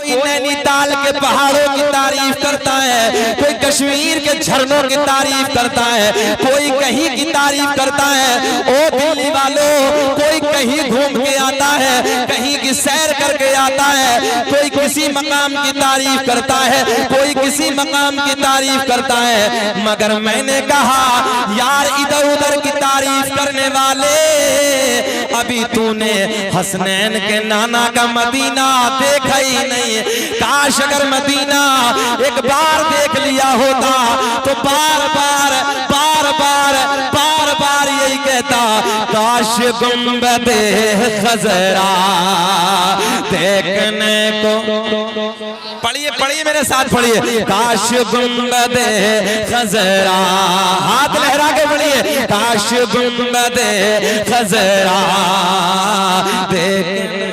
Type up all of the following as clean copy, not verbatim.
कोई नैनीताल के पहाड़ों की तारीफ करता है, कोई कश्मीर के झरनों की तारीफ करता है, कोई कहीं की तारीफ करता है। ओ दिल्ली वालों, कोई कहीं घूम के आता है, कहीं की सैर करके आता है, कोई किसी मकाम की तारीफ करता है, कोई किसी मकाम की तारीफ करता है। मगर मैंने कहा यार इधर उधर की तारीफ करने वाले, अभी तूने हसनैन के नाना का मदीना देखा ही नहीं। काश अगर मदीना एक बार देख लिया होता तो बार बार बार बार बार बार यही कहता, काश गुंबदे खजरा देखने को। पढ़िए पढ़िए मेरे साथ पढ़िए, काश गुंबदे खजरा, हाथ लहरा के पढ़िए, काश गुंबदे खजरा देखने।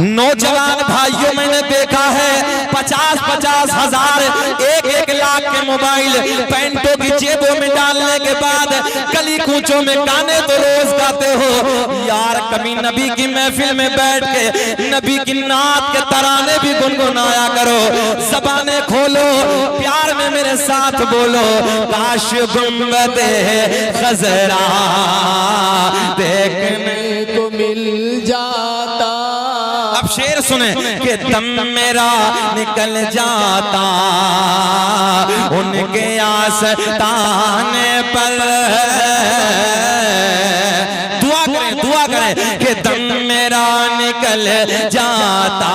नौजवान भाइयों मैंने देखा है 50-50 हजार 1-1 लाख के मोबाइल पैंटों की जेबों में डालने के बाद गली कूचों में गाने तो रोज गाते हो यार, कभी नबी की महफिल में बैठ के नबी की नात के तराने भी गुनगुनाया करो। ज़बानें खोलो, प्यार में मेरे साथ बोलो, काश गुंबदे खजरा देखने को मिल जाता। अब शेर सुने कि दम मेरा निकल जाता उनके आस्ताने पर। दुआ करें कि दम मेरा निकल जाता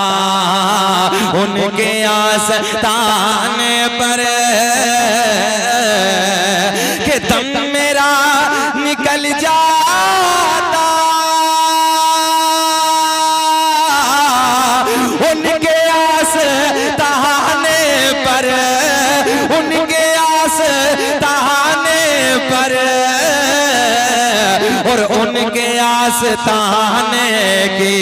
उनके आस्ताने पर, कि दम मेरा निकल जाता उनके आस्ताने पर, उनके आस्ताने पर, और उनके आस्ताने की,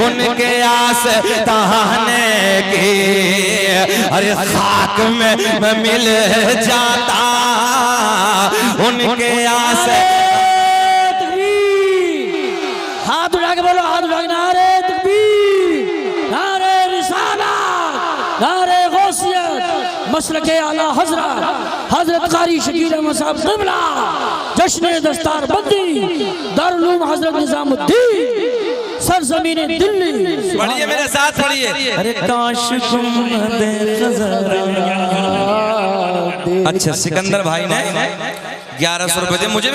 उनके आस्ताने की अरे खाक में मैं मिल जाता उनके हाथ उठा के बोलो, हाथ उठा के नारे तकबीर, नारे रिसालत, नारे गौसियत, मसलके आला हजरत हजरत कारी शकील अहमद साहब क़िबला, जश्न दस्तार बंदी दारुल उलूम हजरत निजामुद्दीन सरजमीन दिल्ली। पढ़िए मेरे साथ पढ़िए, अरे काश गुंबदे खजरा। अच्छा सिकंदर भाई ने 1100 रुपए दे, मुझे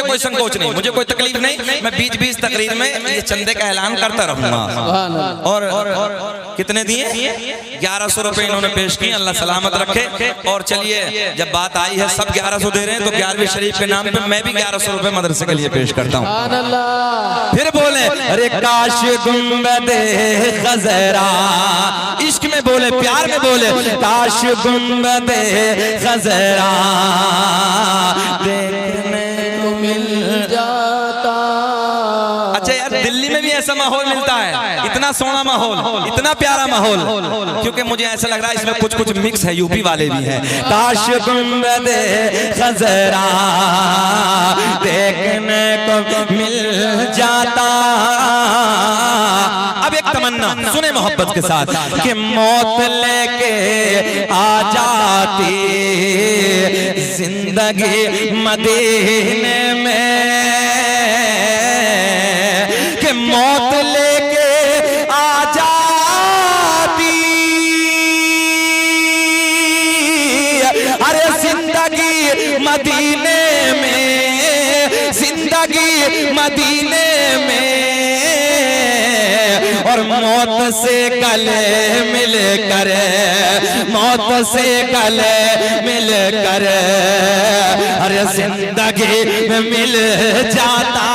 कोई संकोच नहीं, मुझे कोई तकलीफ नहीं, मैं बीच तकरीर में ये चंदे का ऐलान करता रहूंगा। और कितने दिए? 1100 रुपए इन्होंने पेश किए, अल्लाह सलामत रखे। और चलिए जब बात आई है सब 1100 दे रहे हैं तो 11वीं शरीफ के नाम पे मैं भी 1100 रुपए मदरसे के लिए पेश करता हूँ। फिर बोले अरे काश गुंबदे खजरा, इश्क में बोले, प्यार में बोले, काश गुंबदे खजरा देखने को मिल जाता। अच्छा यार दिल्ली में भी ऐसा माहौल मिलता है, इतना सोना माहौल, इतना प्यारा माहौल, क्योंकि मुझे ऐसा लग रहा है इसमें कुछ कुछ मिक्स है, यूपी वाले भी हैं। काश गुंबदे खजरा देखने को मिल जाता। अब एक तमन्ना सुने मोहब्बत के साथ कि मौत लेके आ जाती जिंदगी मदीने में, कि मौत लेके आ जाती अरे जिंदगी मदीने में, जिंदगी मदीने में, और मौत से गले मिल कर, मौत से गले मिल कर, अरे जिंदगी में मिल जाता,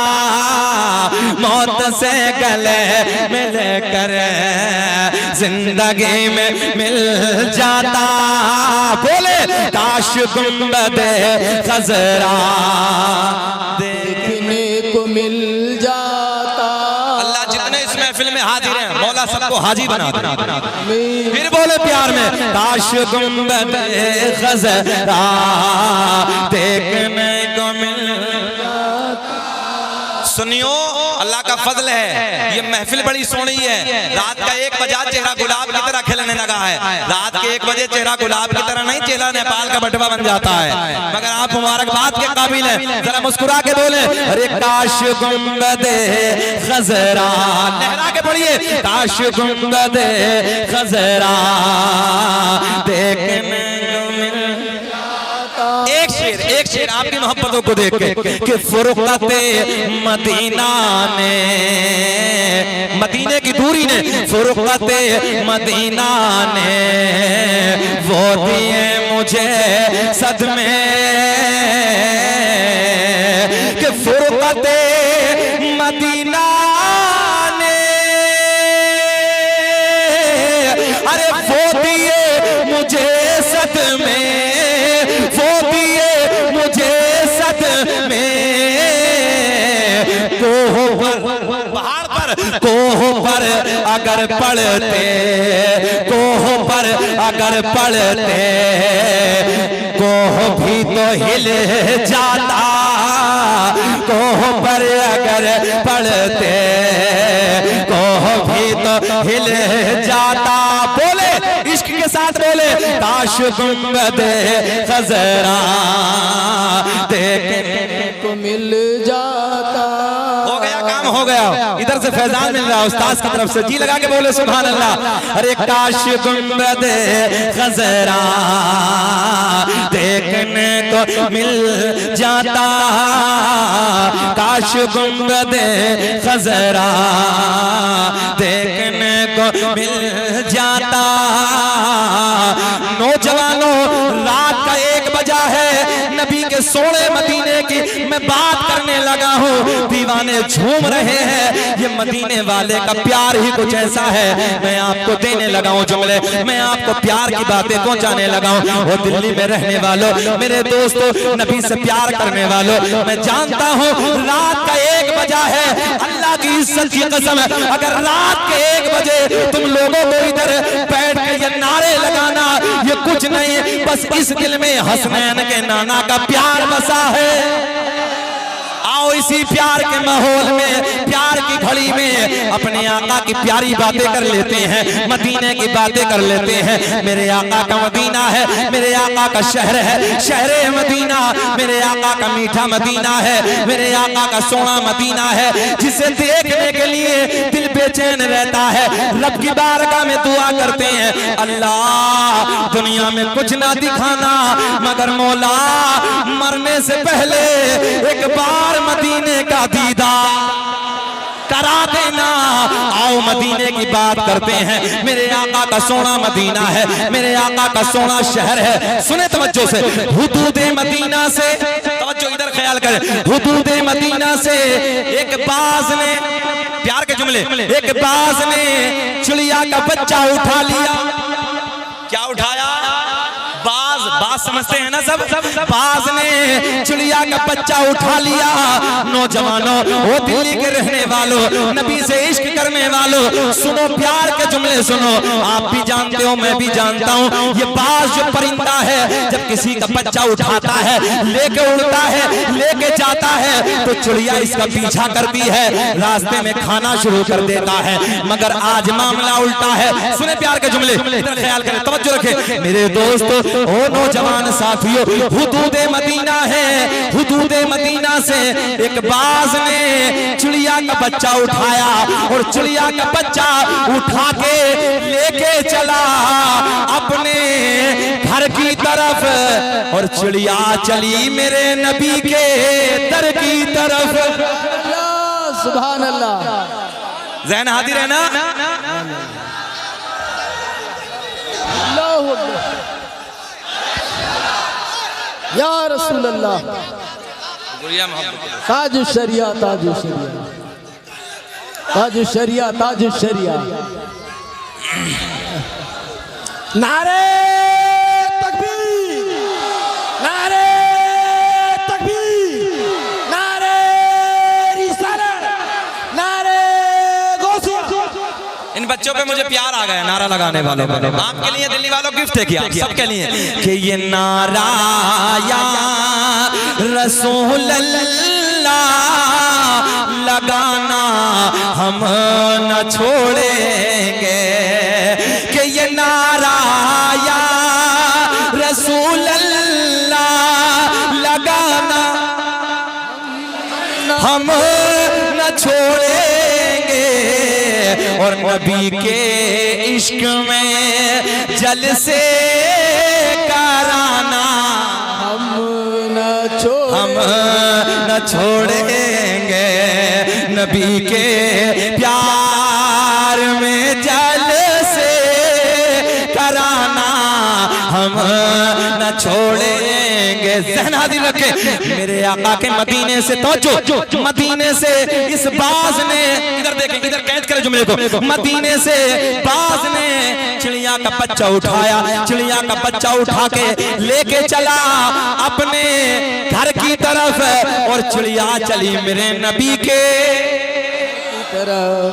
मौत से गले मिल कर जिंदगी में मिल जाता। बोले काश गुंबदे खजरा देखने को मिल जाता। अल्लाह जितने इस महफिल में हाजिर हैं मौला सबको हाजी बना दे। फिर बोले प्यार में काश गुंबदे खजरा देखने को मिल। सुनियो अल्लाह का फजल है। ये महफिल बड़ी सोहनी है। रात का 1 बजा चेहरा गुलाब की तरह खिलने लगा है। रात के 1 बजे चेहरा गुलाब की तरह नहीं, चेहरा नेपाल का बटवा बन जाता है। मगर आप मुबारकबाद के काबिल हैं। जरा मुस्कुरा के बोले, अरे काश गुंबदे खजरा, लहरा के पढ़िए, काश गुंबदे खजरा देखने एक शेर आपकी मोहब्बतों को देख के कि फुरकते मदीना ने, मदीने की दूरी ने, फुरकते मदीना ने वो दिए मुझे सदमे, कि फुरकते मदीना ने, अरे वो दिए मुझे सदमे, कोह पर अगर पढ़ते, कोह पर अगर पढ़ते, कोह भी तो हिल जाता, कोह पर अगर पढ़ते, कोह भी तो हिल जाता। बोले इश्क के साथ बोले, काश गुंबदे खजरा देखने को मिल जाता। हो गया काम, हो गया। इधर से फैजान मिल रहा है उस्ताद की तरफ से, जी लगा के बोले सुभान अल्लाह। अरे काश गुंबदे खजरा देखने को मिल जाता, काश गुंबदे खजरा देखने को मिल जाता। नौजवानों, रात का 1 बजा है, नबी के सोने मदीने की मैं बात करने लगा हूँ। दीवाने झूम रहे हैं, ये मदीने वाले का प्यार ही कुछ ऐसा है। मैं आपको देने लगा हूँ जुमले, मैं आपको प्यार की बातें पहुंचाने लगा हूँ। वो दिल्ली में रहने वालों, मेरे दोस्तों, नबी से प्यार करने वालों, मैं जानता हूँ रात का 1 बजा है, अल्लाह की इज्जत की कसम, अगर रात के 1 बजे तुम लोगों को इधर बैठ के ये नारे लगाना, ये कुछ नहीं, बस इस दिल में हसनैन के नाना का प्यार बसा है। आओ इसी प्यार के माहौल में, प्यार की घड़ी में अपने आका की प्यारी बातें कर लेते हैं, मदीने की बातें कर लेते हैं। मेरे आका का मदीना है, मेरे आका का शहर है, शहरे मदीना, मेरे आका का मीठा मदीना है, मेरे आका का सोना मदीना है, जिसे देखने के लिए दिल बेचैन रहता है। रब की बारगाह में दुआ करते हैं, अल्लाह दुनिया में कुछ ना दिखाना, मगर मौला मरने से पहले एक बार मदीने का दीदार करा देना। आओ मदीने की बात करते हैं। मेरे आका का सोना मदीना है, मेरे आका का सोना शहर है। सुने तवज्जो से, हुदूदे मदीना से, तवज्जो इधर ख्याल करें, हुदूदे मदीना से एक बाज ने, प्यार के जुमले, एक बाज ने चिड़िया का बच्चा उठा लिया। क्या उठाया? बाज, बाज समझते हैं ना सब? बाज ने चिड़िया का बच्चा उठा लिया। नौजवानों, वो दिल्ली के रहने वालों, नबी से इश्क करने वालों, सुनो प्यार के जुमले सुनो। आप भी जानते हो, मैं भी जानता हूँ, ये बाज जो परिंदा है, जब किसी का बच्चा उठाता है, लेके उड़ता है, लेके जाता है, तो चिड़िया इसका पीछा करती है, रास्ते में खाना शुरू कर देता है। मगर आज मामला उल्टा है। सुने प्यार के जुमले, इधर ख्याल करें, तवज्जो रखें मेरे दोस्तों, ओ नौजवान साथियों, हुदूदे मदीना है, हुदूदे मदीना से एक बाज ने चिड़िया का बच्चा उठाया और चिड़िया का बच्चा उठा के लेके चला अपने घर की तरफ, और चिड़िया चली मेरे नबी के दर की तरफ। सुभान अल्लाह। ज़हन हाजिर है ना? या रसूल अल्लाह, ताजु शरिया, ताजु शरिया, ताजु शरिया, ताजु शरिया। नारे तकबीर, नारे तकबीर, नारे रिसालत, नारे गौसिया। इन बच्चों पे मुझे प्यार आ गया नारा लगाने वालों पे। आपके लिए दिल्ली वालों गिफ्ट है किया सबके लिए कि ये नारा या रसूल अल्लाह लगाना हम न छोड़ेंगे कि ये नारा या रसूल अल्लाह लगाना हम न छोड़ेंगे और नबी के इश्क में जलसे कराना हम न छोड़ेंगे नबी के प्यार में जलसे कराना हम न छोड़ेंगे। ज़हन हाज़िर रखे मेरे आका के मदीने से तो मदीने से इस बाज ने इधर देखें, इधर कैद करें जुमले को। मदीने से बाज ने चिड़िया का बच्चा उठाया, चिड़िया का बच्चा उठा के लेके चला अपने घर की तरफ और चिड़िया चली मेरे नबी के तरफ।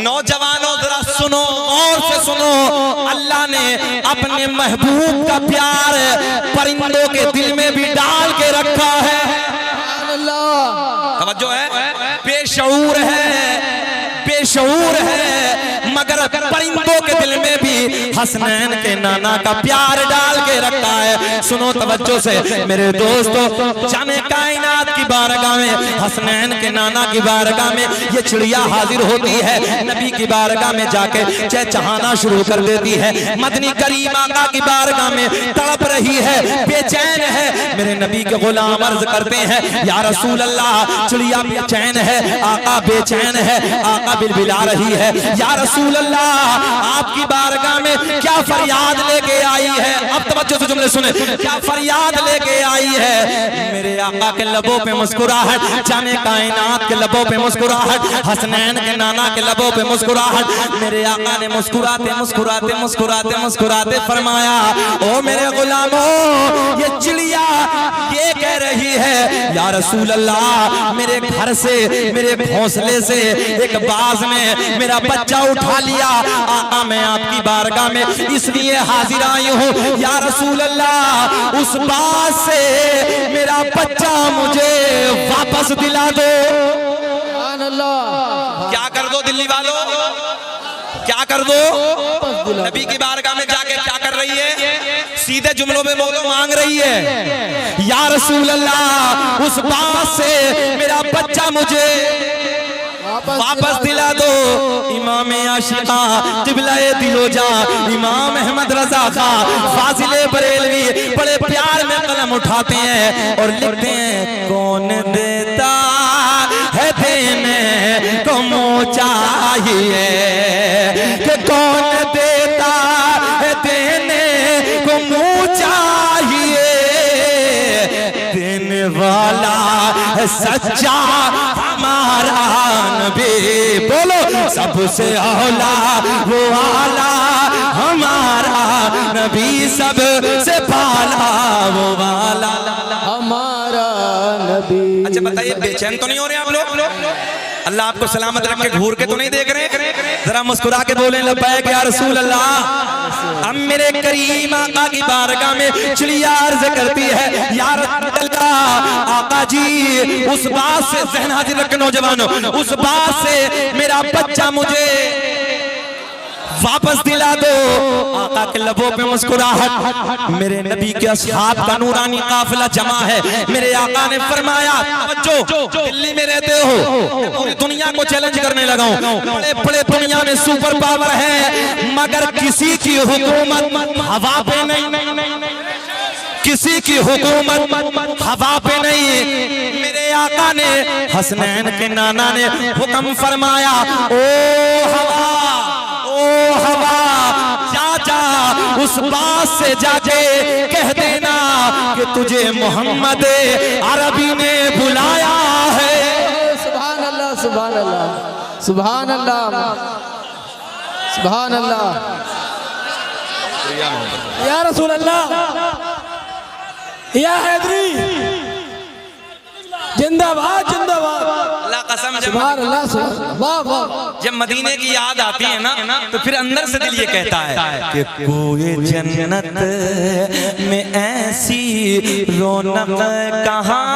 नौजवानों जरा सुनो और से सुनो, अल्लाह ने अपने महबूब का प्यार परिंदों के दिल में भी डाल के रखा है। तवज्जो है, बेशऊर है मगर परिंदों के दिल में भी हसनैन के नाना का प्यार डाल के रखा है। सुनो तवज्जो से मेरे दोस्तों, जाने कायनात की बारगाह में हसनैन के नाना की बारगाह में ये चिड़िया हाजिर होती है, नबी की बारगाह में जाके चहचहाना शुरू कर देती है। मदनी करीम आका की बारगाह में तड़प रही है, बेचैन है। मेरे नबी के गुलाम अर्ज करते हैं या रसूल अल्लाह, चिड़िया बेचैन है, आका बेचैन है, आका बिलबिला रही है। या रसूल अल्लाह, आपकी बारगाह में क्या फरियाद लेके आई है? अब तवज्जो से जुमले सुने, क्या फरियाद लेके आई है? मेरे आका के लबों पे मुस्कुराहट, जाने कायनात के लबों पे मुस्कुराहट, हसनैन के नाना के लबों पे मुस्कुराहट। मेरे आका ने मुस्कुराते मुस्कुराते मुस्कुराते मुस्कुराते फरमाया, ओ मेरे गुलामों, ये चिड़िया ये कह रही है या रसूल अल्लाह, मेरे घर से, मेरे घोंसले से एक बाज ने मेरा बच्चा उठा लिया। आका मैं आपकी बारगाह में इसलिए हाजिर आई हूँ या रसूल अल्लाह, उस बात से मेरा बच्चा मुझे वापस दिला दो। क्या कर दो दिल्ली वालों, क्या कर दो? नबी की बारगाह में जाके क्या कर रही है? सीधे जुमलों में बोलो, मांग रही है या रसूल अल्लाह, उस बात से मेरा बच्चा मुझे वापस दिला दो। इमाम आशिका क़िबला-ए दिलोजा इमाम अहमद रजा खा फाजिले बरेलवी बड़े प्यार में कलम उठाते हैं और लिखते हैं, कौन देता है देने को मुँह चाहिए, कि कौन देता है देने को मुँह चाहिए, देने वाला है सच्चा हमारा नबी। बोलो सबसे औला वो आला हमारा नबी, सबसे पाला वो वाला हमारा नबी। अच्छा बताइए, बेचैन तो नहीं हो रहे आप लोग? अल्लाह आपको सलामत रखे, घूर के तो नहीं देख रहे? जरा मुस्कुरा के बोले लब्बैक या रसूल अल्लाह। हम मेरे करीम आका की बारगाह में चिड़िया अर्ज करती है या रसूल अल्लाह, आका जी उस बात से, ज़हन हाजिर रखे नौजवानों, उस बात से मेरा बच्चा मुझे वापस दिला दो। आका के लबों पे मुस्कुराहट, मेरे नबी के असहाब का नूरानी काफिला जमा है। मेरे आका ने फरमाया, बच्चों दिल्ली में रहते हो, पूरी दुनिया को चैलेंज करने लगा हूं, बड़े बड़े दुनिया में सुपर पावर है मगर किसी की हुकूमत हवा पे नहीं, किसी की हुकूमत हवा पे नहीं। मेरे आका ने, हसनैन के नाना ने हुक्म फरमाया, ओ हवा, ओ हवा, जा जा उस बात से जाके कह देना कि तुझे मोहम्मद अरबी ने बुलाया है। सुभान अल्लाह, सुभान अल्लाह, सुभान अल्लाह, सुभान अल्लाह। या रसूल अल्लाह, या हैदरी, जिंदाबाद जिंदाबाद। अल्लाह कसम, जब जब मदीने की याद आती है ना तो फिर अंदर से दिल ये कहता है कि कोई जन्नत में ऐसी रौनक कहाँ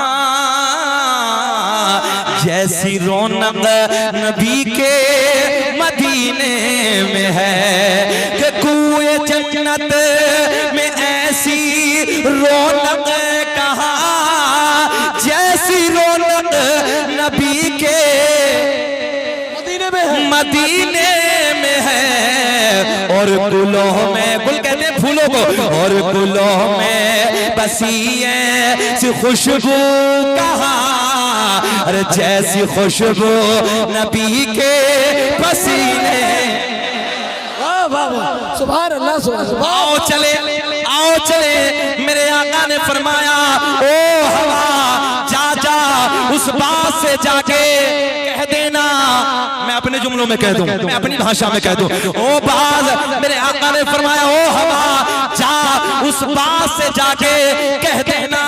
जैसी रौनक नबी के मदीने में है कि कुए जन्नत में ऐसी रौनक कहाँ, जैसी रौनक नबी के मदीने में है। और गुलों में, गुल कहते हैं फूलों को, और गुलों में बसी ऐसी खुशबू कहाँ, अरे जैसी खुशबू नबी के पसीने। सुभान अल्लाह, सुभान अल्लाह। आओ चले, आओ चले, मेरे आका ने फरमाया ओ हवा जा जा उस बात से जाके कह देना, मैं अपने जुमलों में कह दूं, मैं अपनी भाषा में कह दूं, ओ बाज, मेरे आका ने फरमाया ओ हवा जा उस बात से जाके कह देना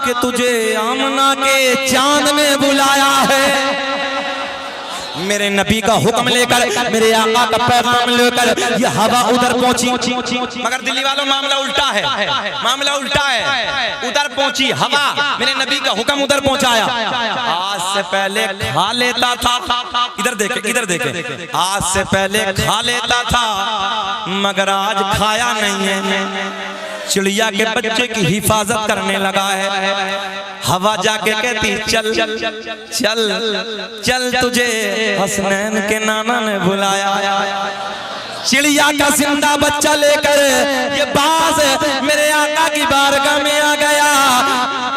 कि तुझे आमना के चांद ने बुलाया है। मेरे नबी का हुक्म लेकर, मेरे आका का पैगाम लेकर ये हवा उधर पहुंची, मगर दिल्ली वालों मामला उल्टा है, मामला उल्टा है। उधर पहुंची हवा, मेरे नबी का हुक्म उधर पहुंचाया। आज से पहले खा लेता था, इधर देखे, इधर देखे, आज से पहले खा लेता था मगर आज खाया नहीं है। चिड़िया के बच्चे की हिफाजत करने लगा है। हवा जाके कहती चल चल चल तुझे हसनैन के नाना ने बुलाया। चिड़िया का जिंदा बच्चा लेकर ये बाज मेरे आका की बारगाह में आ गया।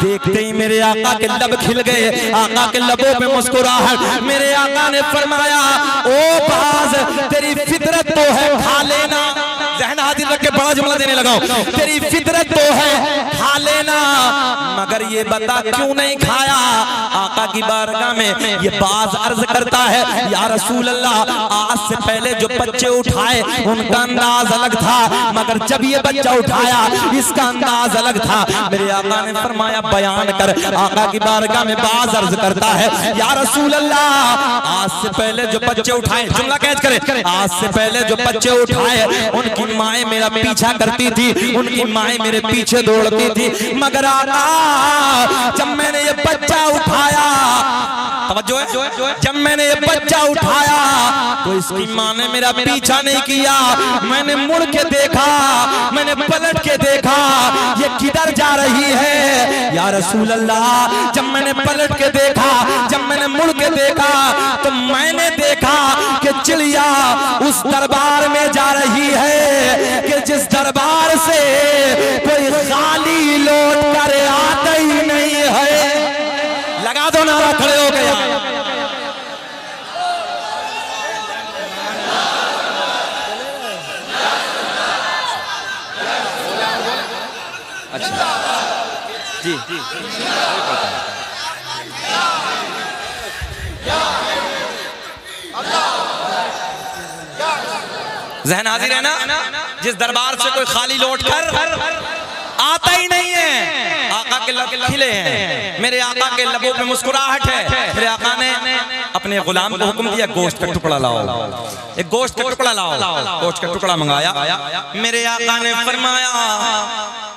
देखते ही मेरे आका के लब खिल गए, आका के लबों पे मुस्कुराहट। मेरे आका ने फरमाया ओ बाज, तेरी फितरत तो है खा लेना, जहन हाजिर रख के बड़ा जुमला देने लगा, तेरी फितरत तो है खा लेना, मगर ये बता क्यों नहीं खाया। आका की बारगाह में ये बाज अर्ज करता है या रसूल अल्लाह, आज से पहले जो बच्चे उठाए उनका अंदाज अलग था, मगर जब ये बच्चा उठाया इसका अंदाज अलग था। मेरे आका ने फरमाया बयान कर। आका की बारगाह में बाज अर्ज करता है या रसूल अल्लाह, आज से पहले जो बच्चे उठाए, जुमला कैच करे, आज से पहले जो बच्चे उठाए उनकी माएं मेरा पीछा करती थी, उनकी माएं मेरे पीछे दौड़ती थी, मगर आका जब मैंने ये बच्चा उठाया, तवज्जो है, जब मैंने ये बच्चा उठाया तो इसकी माँ ने मेरा पीछा नहीं किया। मैंने मुड़ के देखा, मैंने पलट के देखा ये किधर जा रही है या रसूल अल्लाह। जब मैंने पलट के देखा, जब मैंने मुड़ के देखा तो मैंने देखा कि चिड़िया उस दरबार में जा रही है कि जिस दरबार से कोई खाली लौट कर आता ही नहीं है। लगा दो नारा, खड़े हो गया। अच्छा जी जी, जहन हाजिर है ना, जिस दरबार से कोई खाली लौट कर आता ही नहीं है। आका के लब खिले हैं, मेरे आका के लबों पे मुस्कुराहट है। मेरे आका ने अपने गुलाम को हुक्म दिया गोश्त का टुकड़ा लाओ, एक गोश्त का टुकड़ा लाओ। गोश्त का टुकड़ा मंगाया। मेरे आका ने फरमाया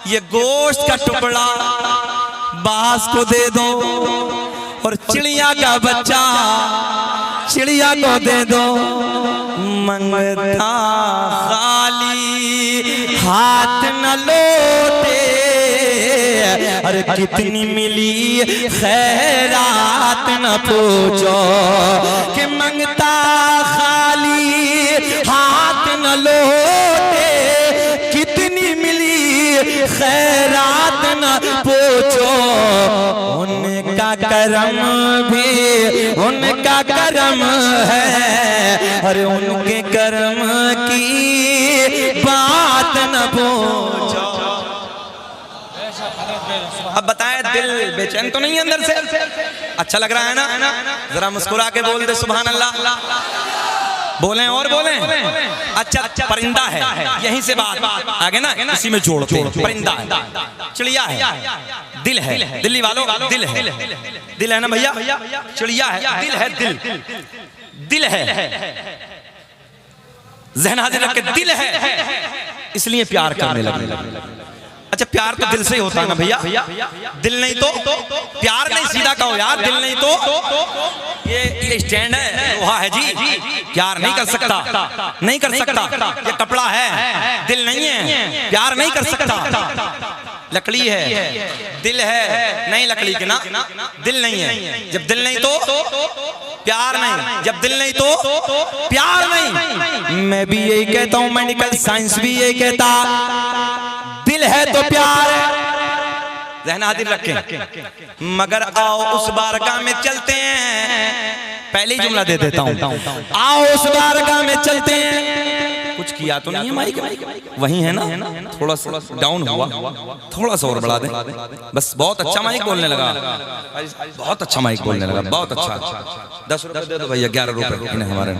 ये गोश्त का टुकड़ा बास को दे दो और चिड़िया का बच्चा चिड़िया को दे दो। मंगता खाली हाथ न लौटे, अरे कितनी मिली खैरात न पूछो कि मंगता खाली हाथ न लौटे, कितनी मिली खैरात न पूछो। उनका करम भी उनका करम है, अरे उनके कर्म की बात न पूछो। अब बताएं दिल बेचैन तो नहीं है अंदर से? अच्छा लग रहा है ना? जरा मुस्कुरा के बोल दे सुभान अल्लाह। बोलें और बोलें। अच्छा परिंदा है, यहीं से बात आगे ना इसी में जोड़ते हैं। परिंदा है, चिड़िया है, दिल है। दिल्ली वालों दिल है, दिल है ना भैया? चिड़िया है, दिल है, दिल है। जहन हाजिर रख के दिल है, इसलिए प्यार करने लगे। अच्छा प्यार तो दिल से ही होता है ना भैया, दिल नहीं तो प्यार नहीं, सीधा कहो यार, दिल नहीं तो ये स्टैंड है, लोहा है जी, प्यार नहीं कर सकता, नहीं कर सकता, ये कपड़ा है, दिल नहीं है, प्यार नहीं कर सकता। लकड़ी है, दिल है नहीं, लकड़ी के ना दिल नहीं है। जब दिल नहीं तो प्यार नहीं, जब दिल नहीं तो प्यार नहीं। मैं भी यही कहता हूं, मेडिकल साइंस भी यही कहता, दिल है तो प्यार है, ज़हन हाजिर रखें। मगर आओ उस बारगाह में चलते हैं, पहले ही जुमला दे देता हूं, आओ उस बारगाह में चलते हैं। कुछ किया तो नहीं है माइक, वही है ना, थोड़ा सा डाउन हुआ, थोड़ा सा और बढ़ा दे बस। बहुत अच्छा माइक बोलने लगा, बहुत अच्छा माइक बोलने लगा, बहुत अच्छा। 10 रुपए दे दो भैया, 11 रुपए हमारे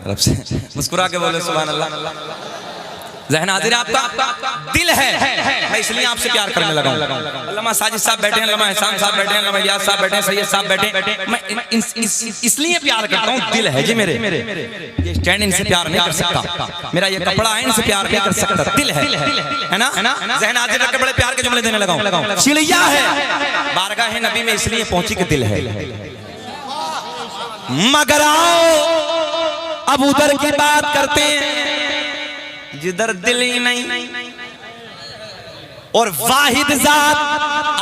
तरफ से, मुस्कुरा के बोले सुभान अल्लाह। ज़हन हाजिर, आपका दिल है, मैं इसलिए आपसे प्यार करने लगा हूं। अल्लामा साजिद साहब बैठे हैं, अल्लामा एहसान साहब बैठे हैं, अल्लामा इलियास साहब बैठे हैं, सैयद साहब बैठे, मैं इसलिए प्यार करता हूं, दिल है जी मेरे। ये स्टैंड इनसे प्यार नहीं कर सकता, मेरा ये कपड़ा है इनसे प्यार नहीं कर सकता, दिल है ना। ज़हन हाजिर रख के बड़े प्यार के जुमले देने लगा हूं। चिड़िया है बारगाह नबी में इसलिए पहुंची कि दिल है। मगर आओ अब उधर की बात करते हैं जिधर दिल ही नहीं, और वाहिद जात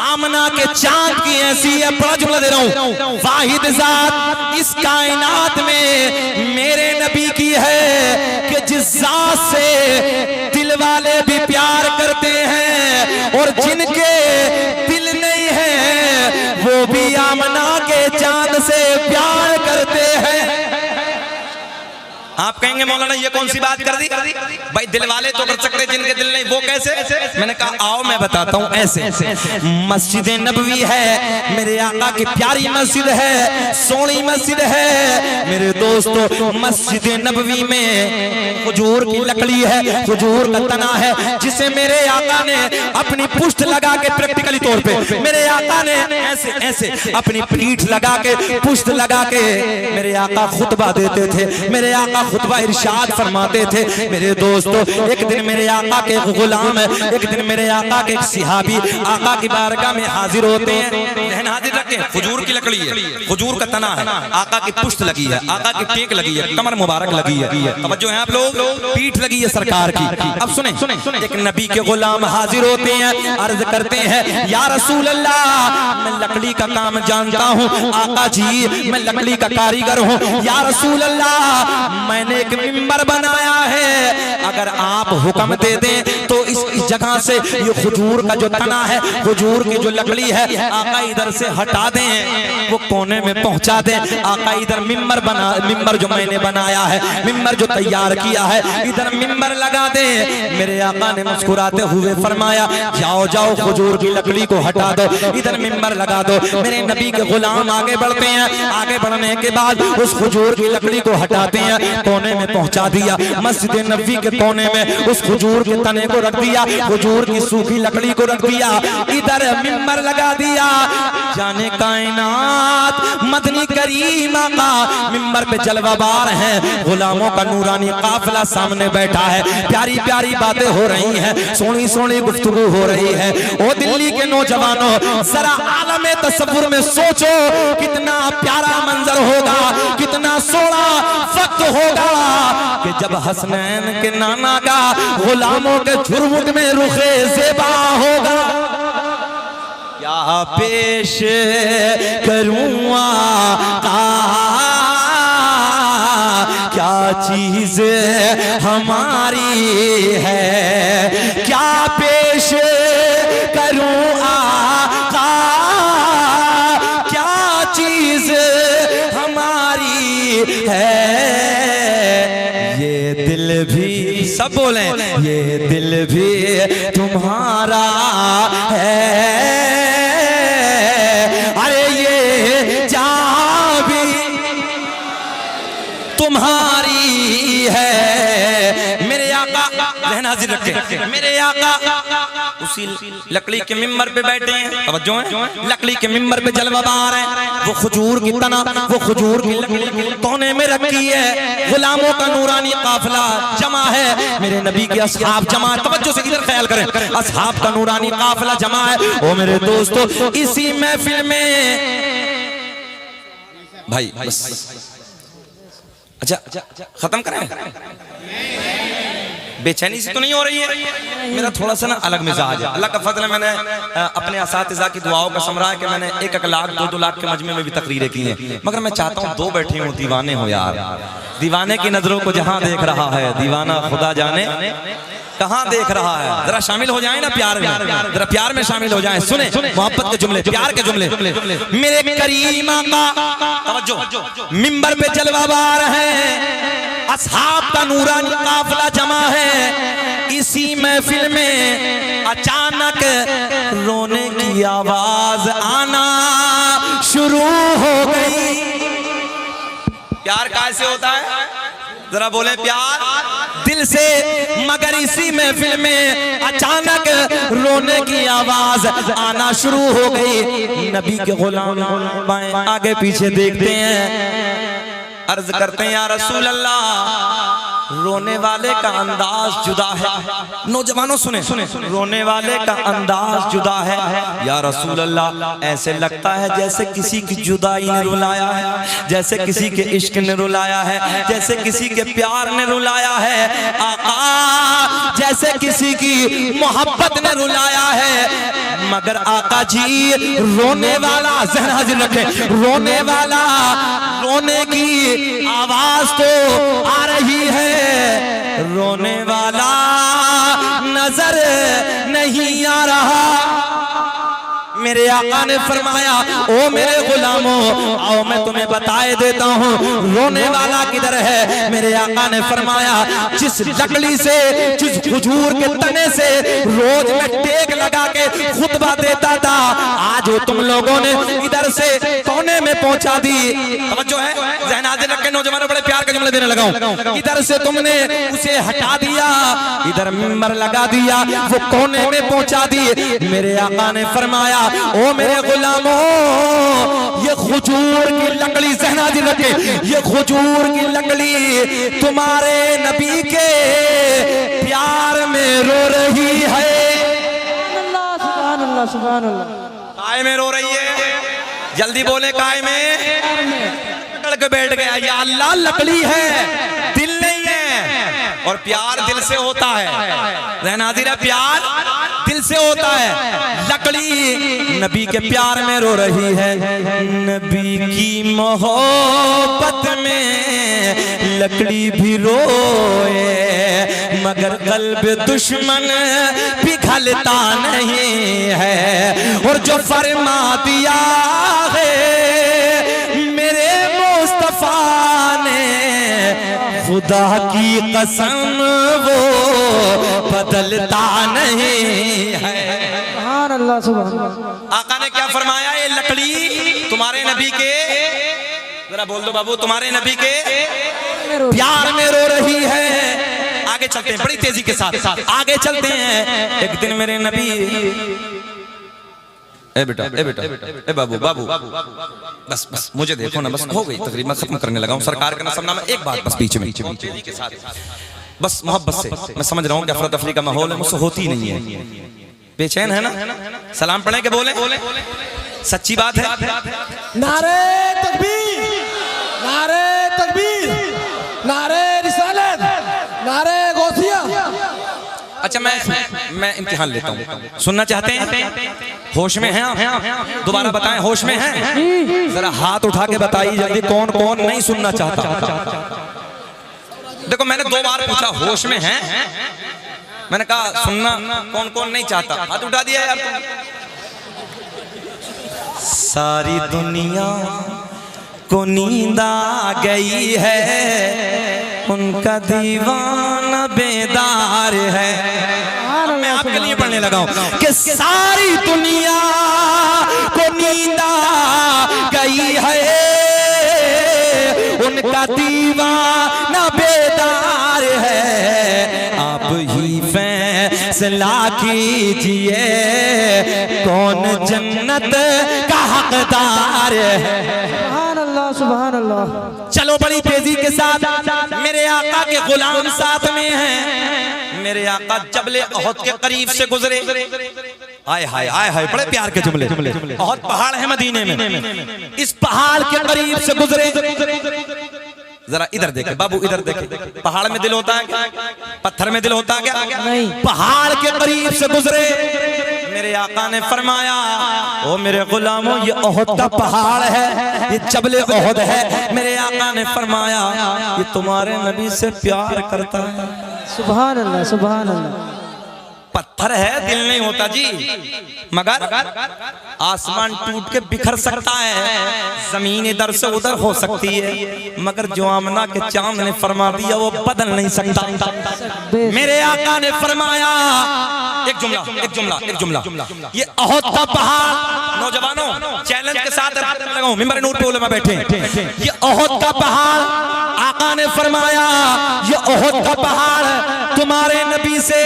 आमना के चांद की ऐसी है, बड़ा जुमला दे रहा हूं, वाहिद जात इस कायनात में मेरे नबी की है कि जिस जात से दिल वाले भी प्यार करते हैं, और जिनके दिल नहीं है वो भी आमना के चांद से प्यार करते हैं। आप कहेंगे मौलाना ये कौन सी बात कर दी भाई, दिल वाले तो कर सकते, जिनके दिल नहीं वो कैसे? मैंने कहा आओ मैं बताता हूँ ऐसे। मस्जिद नबवी है मेरे आका की प्यारी मस्जिद है, सोनी मस्जिद है मेरे दोस्तों। मस्जिद नबवी में खजूर की लकड़ी है, खजूर का तना है, जिसे मेरे आका ने अपनी पुष्ट लगा के, प्रैक्टिकली तौर पे मेरे आका ने ऐसे ऐसे अपनी पीठ लगा के, पुष्ट लगा के मेरे आका खुतबा देते थे, मेरे आका खुतबा इरशाद फरमाते थे। मेरे दोस्तों एक दिन मेरे आका के गुलाम, एक दिन मेरे आका के सिहाबी आका की बारगाह में हाजिर होते हैं। ज़हन हाजिर रखें, खजूर की लकड़ी है, खजूर का तना है, आका की पुष्ट लगी है, आका की टेक लगी है, कमर मुबारक लगी है, तवज्जो है आप लोग, पीठ लगी है सरकार की। अब सुने, एक नबी के गुलाम हाजिर होते हैं, अर्ज करते हैं या रसूल अल्लाह मैं लकड़ी का काम जानता हूँ, आका जी मैं लकड़ी का कारीगर हूँ, या रसूल अल्लाह मैंने एक मिंबर बनाया है, अगर आप हुक्म दे दें तो इस जगह से ये खजूर का जो तना है, खजूर की जो लकड़ी है, आका इधर से हटा दें, वो कोने में पहुंचा दें। आका इधर मिंबर जो मैंने बनाया है, मिंबर जो तैयार किया है, इधर मिंबर लगा दें। मेरे आका ने मुस्कुराते हुए फरमाया जाओ जाओ खजूर की लकड़ी को हटा दो, इधर मिंबर लगा दो। मेरे नबी के गुलाम आगे बढ़ते हैं, आगे बढ़ने के बाद उस खजूर की लकड़ी को हटाते हैं, कोने में पहुंचा दिया, मस्जिद नबवी के कोने में उस खजूर के तने को रख दिया, खजूर की सूखी लकड़ी को रख दिया, इधर मिंबर लगा दिया। जाने कायनात मदनी करीम का मिंबर पे जलवाबार है, गुलामों का नूरानी काफिला सामने बैठा है, प्यारी प्यारी बातें हो रही हैं, सोनी सोनी गुफ्तगू हो रही है। ओ दिल्ली के नौजवानों जरा आलमे तसव्वुर में सोचो, कितना प्यारा मंजर होगा, कितना सोना वक्त होगा कि जब हसनैन के नाना का गुलामों के झुरमुट में रुखे ज़ेबा होगा। क्या पेश करूँ आका, क्या चीज हमारी है, क्या पेश करूँ आका, क्या चीज हमारी है। ये दिल भी, सब बोले ये दिल भी तुम्हारा है, अरे ये जान भी तुम्हारी है। मेरे आका ज़हन हाजिर रखें, मेरे आका उसी लकड़ी के मिंबर पे बैठे हैं, तवज्जो है, लकड़ी के मिंबर पे जलवा बार है, वो खजूर की तना, वो खजूर की लकड़ी कोने में रखी है, गुलामों का नूरानी काफिला जमा है, मेरे नबी के असहाब जमा, तवज्जो से इधर ख्याल करें, असहाब का नूरानी काफिला जमा है। ओ मेरे दोस्तों, इसी महफिल में भाई अच्छा खत्म करें, बेचैनी से तो नहीं हो रही है? मेरा थोड़ा सा ना अलग मिजाज है, अल्लाह का फजल है, मैंने अपने असातिज़ा की दुआओं का समरा है कि मैंने 1-1 लाख 2-2 लाख के मजमे में भी तकरीरें की हैं, मगर मैं चाहता हूँ 2 बैठे हूँ दीवाने हो यार, दीवाने की नजरों को जहां देख रहा है दीवाना खुदा जाने कहां देख रहा है। जरा शामिल हो जाए ना प्यार में, जरा प्यार में शामिल हो जाए, सुने मोहब्बत के जुमले, प्यार के जुमले। मेरे करीम आका तवज्जो मिंबर पे जलवाबार है, असहाब का नूरानी काफिला जमा है, इसी महफिल में अचानक रोने की आवाज आना शुरू हो गई। प्यार कैसे होता है जरा बोले, प्यार दिल से, मगर इसी महफिल में अचानक रोने की आवाज आना शुरू हो गई। नबी के गुलाम आगे पीछे देखते हैं, अर्ज करते हैं या रसूल अल्लाह, रोने वाले का अंदाज जुदा है। नौजवानों सुने, रोने वाले का अंदाज जुदा है या रसूल अल्लाह, ऐसे लगता है जैसे किसी की जुदाई ने रुलाया है, जैसे किसी के इश्क ने रुलाया है, जैसे किसी के प्यार ने रुलाया है आका, जैसे किसी की मोहब्बत ने रुलाया है। मगर आका जी रोने वाला, ज़हन हाजिर रखें, रोने वाला, रोने की आवाज तो आ रही है, रोने वाला नजर नहीं आ रहा। मेरे आका ने फरमाया, ओ मेरे गुलामों आओ मैं तुम्हें बताए देता हूँ रोने वाला किधर है। मेरे आका ने फरमाया, जिस लकड़ी से, जिस खजूर के तने से रोज मैं टेक लगा के खुतबा देता था, आज वो तुम लोगों ने इधर से कोने में पहुंचा दी। तवज्जो है, ज़हन हाजिर रख के नौजवानों, बड़े प्यार के जुमले देने लगाऊं। इधर से तुमने उसे हटा दिया, इधर मिंबर लगा दिया, वो कोने में पहुंचा दी। मेरे आका ने फरमाया, ओ मेरे गुलामों, ये खजूर की लकड़ी, ज़हन हाजिर रखे, ये खजूर की लकड़ी तुम्हारे नबी के प्यार में रो रही है। सुभान अल्लाह, सुभान अल्लाह। काय में रो रही है? जल्दी बोले, काय में? पकड़ के बैठ गया, या अल्लाह लकड़ी है, दिल नहीं है, और प्यार दिल से होता है। ज़हन हाजिर है, प्यार दिल से होता है। लकड़ी नबी के प्यार में रो रही है, नबी की मोहब्बत में लकड़ी भी रोए, मगर कल्ब दुश्मन पिघलता नहीं है। और जो फरमा दिया है मेरे मुस्तफा ने, खुदा की कसम वो बदलता नहीं है। सुभान अल्लाह, सुभान अल्लाह। आका ने क्या फरमाया, ये लकड़ी तुम्हारे नबी के, जरा बोल दो बाबू, तुम्हारे नबी के प्यार में रो रही है। आगे चलते हैं बड़ी तेजी के साथ, आगे चलते हैं। एक दिन मेरे नबी, ए बेटा, ए बेटा, ए बाबू, बाबू, बस बस मुझे देखो ना, बस हो गई तकरीबन, खत्म करने लगा हूँ। सरकार का नाम है, एक बात बस बीच में बस मोहब्बत से, मैं समझ रहा हूँ कि अफरा तफरी का माहौल है, मुझसे होती नहीं है, बेचैन है ना। सलाम पढ़े के बोले, सच्ची बात है। नारे तकबीर, नारे तकबीर, नारे रिसालत, नारे गौसिया। अच्छा मैं इम्तिहान लेता हूँ, सुनना चाहते हैं? होश में हैं आप? दोबारा बताएं, होश में हैं? जरा हाथ उठा के बताइए जल्दी, कौन कौन नहीं सुनना चाहता। देखो मैंने 2 बार पूछा, होश में हैं? मैंने कहा सुनना कौन कौन नहीं चाहता, हाथ उठा दिया यार। सारी दुनिया को नींद आ गई है, उनका दीवाना बेदार है। मैं आपके लिए पढ़ने लगा हूं कि सारी दुनिया को नींद आ गई है, उनका दीवाना बेदार है। आप ही फैसला कीजिए कौन जन्नत का हकदार है। सुभान अल्लाह सुभान अल्लाह। चलो बड़ी तेजी के साथ, मेरे आका के गुलाम साथ में हैं। मेरे आका जबले ओहद के करीब से गुजरे। आय हाय आय हाय, बड़े प्यार के जुमले। ओहद पहाड़ है मदीने में, इस पहाड़ के करीब से गुजरे। जरा इधर देखे बाबू, इधर देखे। पहाड़ में दिल होता है क्या? पत्थर में दिल होता है क्या? नहीं। पहाड़ के करीब से गुजरे। मेरे आका ने फरमाया, ओ मेरे गुलामों, ये ओहद का पहाड़ है, ये जबले ओहद है। मेरे आका ने फरमाया, ये तुम्हारे नबी से प्यार करता है। सुभान अल्लाह सुभान अल्लाह। पत्थर है, दिल नहीं होता जी, मगर आसमान टूट के बिखर सकता है, जमीन इधर से उधर हो सकती है, मगर जो आमना के चांद ने फरमा दिया वो बदल नहीं सकता। मेरे आका ने फरमाया, एक जुमला, ये ओहद का पहाड़, नौजवानों चैलेंज के साथ लगाओ, मिंबर नूर पे उलमा बैठे, ये ओहद का पहाड़, आका ने फरमाया ये ओहद का पहाड़ तुम्हारे नबी से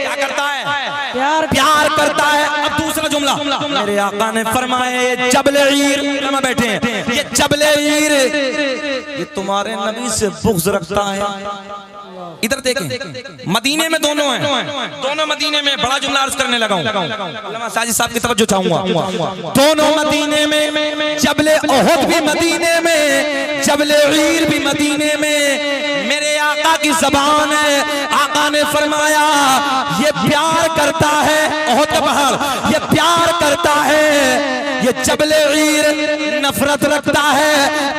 क्या करता है? प्यार करता है। अब दूसरा जुमला, मेरे आका ने फरमाया ये जबले ईर, उलमा बैठे हैं, ये जबले ईर ये तुम्हारे नबी से बुग़्ज़ रखता है। इधर देखें, मदीने में दोनों हैं, दोनों मदीने में। बड़ा जुमला अर्ज करने लगा हूं, साजिद साहब की तवज्जो चाहूंगा। दोनों मदीने में, जबले ओहद भी मदीने में, जबले ईर भी मदीने में। मेरे आका की ज़बान है, आका ने फरमाया ये प्यार करता है, ओहद का पहाड़ ये प्यार करता है, ये जबले ईर नफरत रखता है,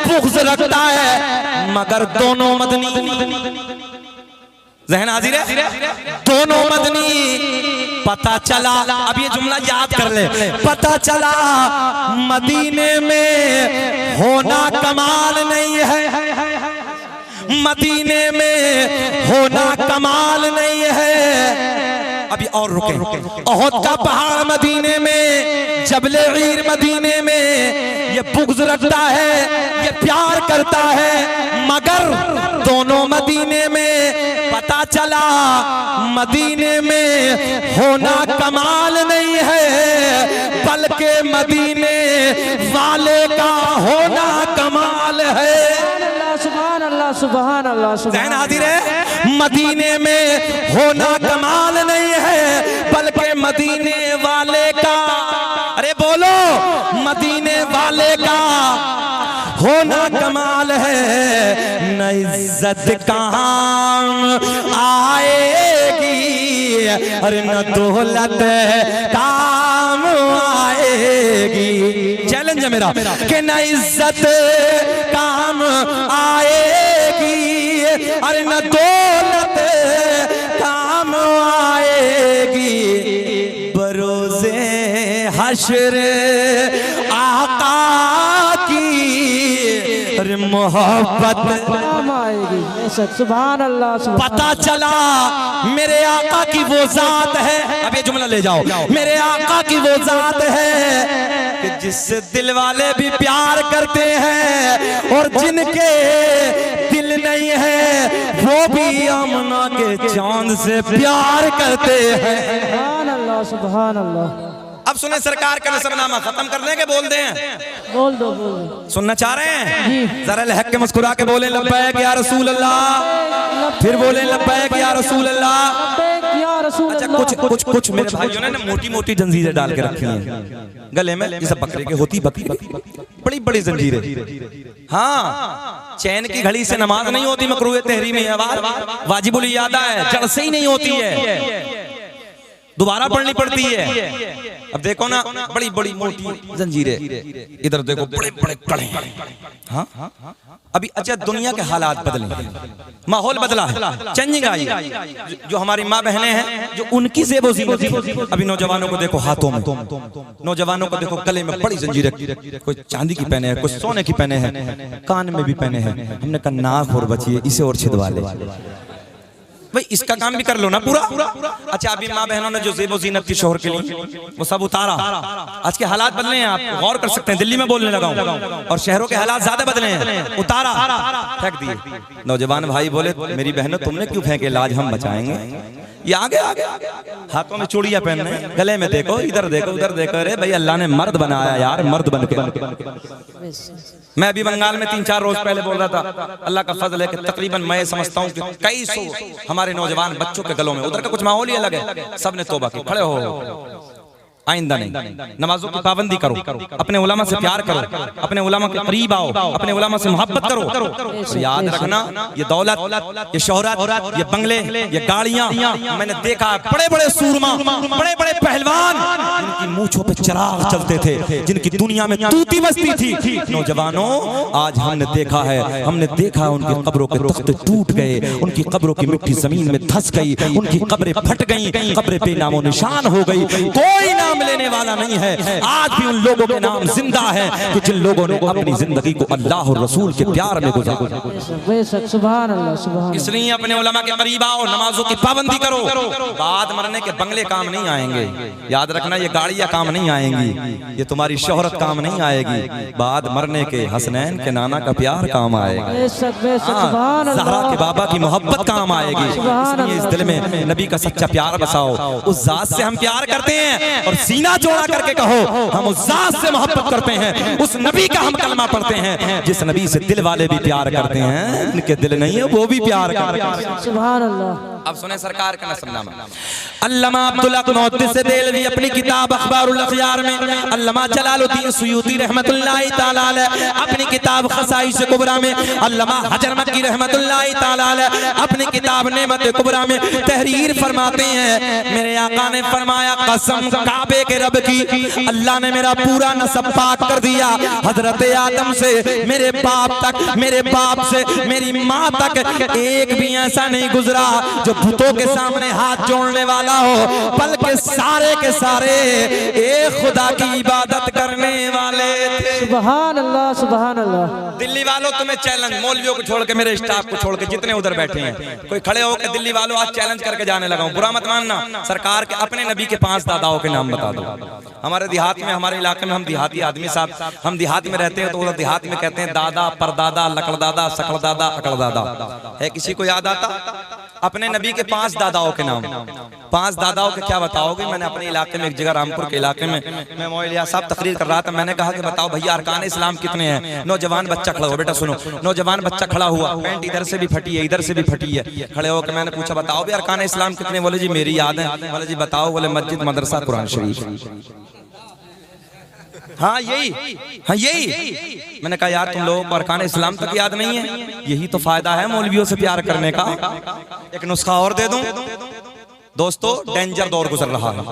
बुग़्ज़ रखता है, मगर दोनों मदनी। ज़हन हाजिर है, दोनों मदनी। पता चला, अब ये जुमला याद कर ले, पता चला मदीने में होना कमाल नहीं है, मदीने में होना कमाल नहीं है। अभी और रुके, ओहद का पहाड़ मदीने में, जबले ईर मदीने में, ये बुग़्ज़ रखता है, ये प्यार करता है, मगर दोनों मदीने में। पता चला मदीने में होना कमाल नहीं है, बल्कि मदीने वाले का होना कमाल है। सुभान अल्लाह सुभान अल्लाह। ज़हन हाजिर है, मदीने में होना कमाल नहीं है, बल्कि मदीने वाले का, अरे बोलो, मदीने वाले का होना कमाल है। न इज्जत काम आएगी, अरे न दौलत काम आएगी। चैलेंज है मेरा कि न इज्जत काम आएगी, अरे न दौलत काम आएगी। बरोज़े हश्र आका की मोहब्बत आएगी। सुभान अल्लाह। पता चला मेरे आका की वो जात है, अब ये जुमला ले जाओ, मेरे आका की वो जात है कि जिससे दिल वाले भी प्यार करते हैं, और जिनके दिल नहीं है वो भी आमना के चांद से प्यार करते हैं। सुभान अल्लाह सुभान अल्लाह। अब सुने, सरकार का नसबनामा खत्म कर देंगे, बोल दें? बोल दो बोल दो। सुनना चाह रहे हैं? जरा लहक के मुस्कुरा के बोले लब्बैक या रसूल अल्लाह, फिर बोले लब्बैक या रसूल अल्लाह। अच्छा, कुछ मेरे भाइयों ने ना मोटी मोटी जंजीरें डाल के रखी हैं गले में, ये सब बकरे के होती, बकरी बड़ी बड़ी जंजीरें। हाँ, चैन की घड़ी से नमाज नहीं होती, मकरूह तहरीमी है, वाजिबुल इयादा है, जड़ से ही नहीं होती है, दोबारा पढ़नी पड़ती है। अब देखो ना, बड़ी बड़ी मोटी जंजीरें, इधर देखो बड़े बड़े कड़े। हाँ, अभी अच्छा दुनिया के हालात बदले, माहौल बदला है, चेंजिंग आई। जो हमारी माँ बहनें हैं, जो उनकी ज़ेबो ज़ीनत थी, अभी नौजवानों को देखो हाथों में, नौजवानों को देखो गले में बड़ी जंजीरें, कोई चांदी की पहने है, कोई सोने की पहने हैं, कान में भी पहने हैं। हमने कहा नाक और बचिए, इसे और छिदवा ले। भाई इसका काम भी कर लो ना पूरा। अच्छा अभी माँ बहनों ने जो ज़ेबो ज़ीनत की शोहर के लिए वो सब उतारा। आज के हालात बदले हैं, आप गौर कर सकते हैं। दिल्ली में बोलने लगा हूं और शहरों के हालात ज्यादा बदले हैं। उतारा, फेंक दिए। नौजवान भाई बोले मेरी बहनों तुमने क्यों फेंके, लाज हम बचाएंगे। ये आगे आगे हाथों में चूड़ियां पहन रहे हैं, गले में देखो, इधर देखो, उधर देखो। अरे भाई अल्लाह ने मर्द बनाया यार, मर्द बन के। मैं अभी बंगाल में 3-4 रोज पहले बोल रहा था, अल्लाह का फजल है कि तकरीबन मैं समझता हूँ कि कई सौ हमारे नौजवान बच्चों के गलों में, उधर का कुछ माहौल ही अलग है, सबने तौबा की। खड़े हो, आइंदा नहीं, नमाजों की पाबंदी करो, अपने उलमा से प्यार करो, अपने उलमा के करीब आओ, अपने उलमा से मोहब्बत करो। तो याद रखना ये दौलत, ये शोहरत, ये बंगले, ये गाड़ियां, मैंने देखा बड़े बड़े सूरमा, बड़े बड़े पहलवान जिनकी मूंछों पे चिराग चलते थे, जिनकी दुनिया में तूती बसती थी। नौजवानों आज हमने देखा है, हमने देखा उनकी कब्रों के तख्ते टूट गए, उनकी कब्रों की मिट्टी जमीन में धंस गई, उनकी कब्रें फट गई, कब्रें बेनामो निशान हो गई। कोई नाम लेने वाला नहीं है। आज भी उन लोगों के नाम जिंदा है कि जिन लोगों ने अपनी जिंदगी को अल्लाह और रसूल के प्यार में गुजारा। सुभान अल्लाह, सुभान। इसलिए अपने उलमा के करीब आओ, नमाजों की पाबंदी करो। बाद मरने के बंगले काम नहीं आएंगे, याद रखना। ये गाड़ियां काम नहीं आएंगी, ये तुम्हारी शोहरत काम नहीं आएगी। बाद मरने के हसनैन के नाना का प्यार काम आएगा, ज़हरा के बाबा की मोहब्बत काम आएगी। इसलिए इस दिल में नबी का सच्चा प्यार बसाओ। उस जात से हम प्यार करते हैं और सीना जोड़ा करके कहो हम उस जात से मोहब्बत करते हैं, उस नबी का हम कलमा पढ़ते हैं जिस नबी से दिल वाले भी प्यार करते हैं, इनके दिल नहीं है वो भी प्यार करते हैं। सुभान अल्लाह। अब सुने सरकार का नसबनामा। अल्लामा अब्दुल हक मुहद्दिस देलवी अपनी किताब अखबारुल अखयार में, अल्लामा जलालुद्दीन सुयूती रहमतुल्लाहि तआला अलैह अपनी किताब खसाइस कुबरा में, अल्लामा हजर मक्की रहमतुल्लाहि तआला अलैह अपनी किताब नेमत कुबरा में तहरीर फरमाते हैं, मेरे आका ने फरमाया कसम काबे के रब की, अल्लाह ने मेरा पूरा नसब पाक कर दिया। हजरत आदम से मेरे बाप तक, मेरे बाप से मेरी माँ तक एक भी ऐसा नहीं गुजरा जो भूतों के सामने हाथ जोड़ने वाला हो, बल्कि सारे के सारे एक खुदा की इबादत करने वाले थे। सुभान अल्लाह, सुभान अल्लाह। दिल्ली वालों तुम्हें चैलेंज, मौलवियों को छोड़ के, मेरे स्टाफ को छोड़ के, जितने उधर बैठे हैं, कोई खड़े होकर दिल्ली वालों आज चैलेंज करके जाने लगा हूं, बुरा मत मानना। सरकार के अपने नबी के 5 दादाओं के नाम बता दो। हमारे देहात में, हमारे इलाके में, हम देहाती आदमी साहब, हम देहात में रहते हैं तो उधर देहात में कहते हैं दादा, परदादा, लकड़दादा, सकड़दादा, अकड़दादा। है किसी को याद आता अपने नबी के 5 दादाओं के नाम? 5 दादाओं के क्या बताओगे? मैंने अपने इलाके में एक जगह रामपुर के इलाके में मैं मौलिया साहब तकरीर कर रहा था, मैंने कहा कि बताओ भैया अरकान इस्लाम कितने हैं? नौजवान बच्चा खड़ा हुआ, बेटा सुनो, नौजवान बच्चा खड़ा हुआ, पैंट इधर से भी फटी है, इधर से भी फटी है, खड़े होकर मैंने पूछा बताओ भी अरकान इस्लाम कितने? बोले जी मेरी याद है। बोले जी बताओ? बोले मस्जिद, मदरसा, कुरान शरीफ। हाँ यही। मैंने कहा यार तुम लोगों को अरकान इस्लाम तक याद नहीं है? यही तो फायदा है मौलवियों से प्यार करने का। एक नुस्खा और दे दूं दोस्तों, डेंजर दौर गुजर रहा है,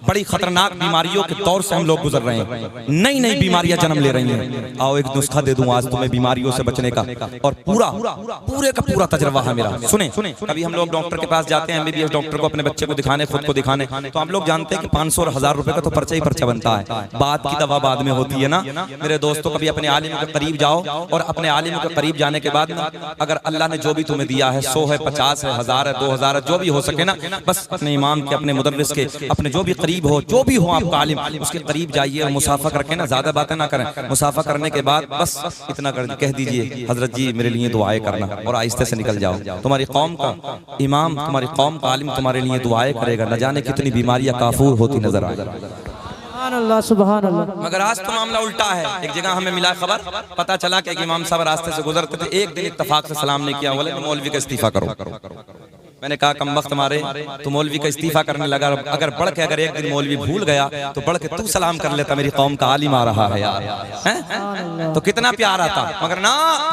बड़ी खतरनाक बीमारियों के दौर से हम लोग गुजर रहे हैं, नई नई बीमारियां जन्म ले रही हैं। आओ एक नुस्खा दे दूं आज तुम्हें बीमारियों से बचने का, और पूरे का पूरा तजर्बा है मेरा। सुने, कभी हम लोग डॉक्टर के पास जाते हैं, एमबीबीएस डॉक्टर को, अपने बच्चे को दिखाने, खुद को दिखाने, तो हम लोग जानते हैं कि 500 और 1000 रुपए का तो पर्चा ही पर्चा बनता है, बाद की दवा बाद में होती है ना। मेरे दोस्तों कभी अपने आलिम के करीब जाओ, और अपने आलिम के करीब जाने के बाद अगर अल्लाह ने जो भी तुम्हें दिया है, 100 है, 50 है, 1000 है, 2000 है, जो भी हो सके ना, बस अपने इमाम के, अपने मुदर्रिस के, अपने जो भी करीब हो, जो भी हो आपका आलिम, उसके करीब जाइए और मुसाफा करके ना, ज्यादा बातें ना करें, मुसाफा करने के बाद बस इतना कह दीजिए हजरत जी मेरे लिए दुआएं करना, और आहिस्ते से निकल जाओ। तुम्हारी कौम का इमाम, तुम्हारी कौम का आलिम तुम्हारे लिए दुआएं करेगा, न जाने कितनी बीमारियां काफूर होती नजर आए। सुभान अल्लाह, सुभान अल्लाह। मगर आज तो मामला उल्टा है। एक जगह हमें मिला खबर, पता चला कि एक इमाम साहब रास्ते से गुजरते थे, एक दिन इत्तफाक से सलाम नहीं किया, बोले मौलवी का इस्तीफा करो। मैंने कहा कम वक्त मारे तो मौलवी का इस्तीफा करने लगा। अगर बढ़ के अगर एक दिन मौलवी भूल गया तो बढ़ के तू सलाम कर लेता, मेरी कौम का आलिम आ रहा है यार, हैं? तो कितना प्यार आता। मगर ना,